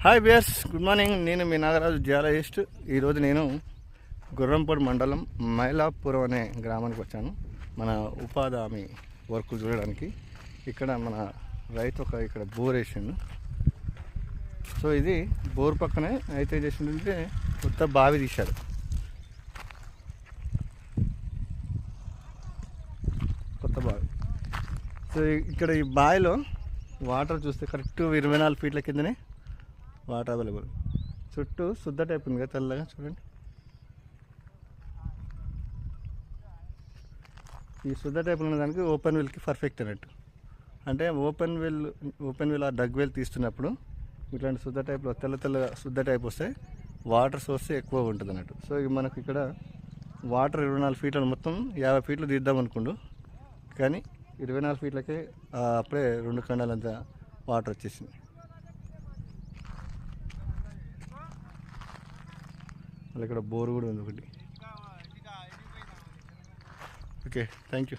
Hi beers, good morning. నేను మీ Nagaraju geologist. ఈరోజు నేను గుర్రంపూడి మండలం మైలాపురం అనే గ్రామానికి వచ్చాను మన ఉపాధి హామీ వర్క్ చూడడానికి. ఇక్కడ మన రైతు ఇక్కడ బోర్ వేసిండు. సో ఇది బోర్ పక్కనే అయితే చేసిందంటే కొత్త బావి తీశాడు. కొత్త బావి. సో ఇక్కడ ఈ బావిలో వాటర్ చూస్తే కరెక్ట్ 24 ఫీట్ల కిందనే వాటర్ అవైలబుల్. చుట్టూ శుద్ధ టైప్ ఉంది కదా, తెల్లగా చూడండి. ఈ శుద్ధ టైప్ ఉన్నదానికి ఓపెన్ వెల్కి పర్ఫెక్ట్ అన్నట్టు. అంటే ఓపెన్ వెల్ ఆ డగ్ వెల్ తీస్తున్నప్పుడు ఇట్లాంటి శుద్ధ టైప్లో తెల్ల శుద్ధ టైప్ వస్తే వాటర్ సోర్స్ ఎక్కువ ఉంటుంది అన్నట్టు. సో ఇవి మనకి ఇక్కడ వాటర్ 24 ఫీట్లను మొత్తం 50 ఫీట్లు తీద్దాం అనుకుండు, కానీ 24 ఫీట్లకే అప్పుడే 2 ఖండాలంత వాటర్ వచ్చేసింది. మళ్ళీ ఇక్కడ బోర్ కూడా ఉంది ఒకటి. Okay, thank you.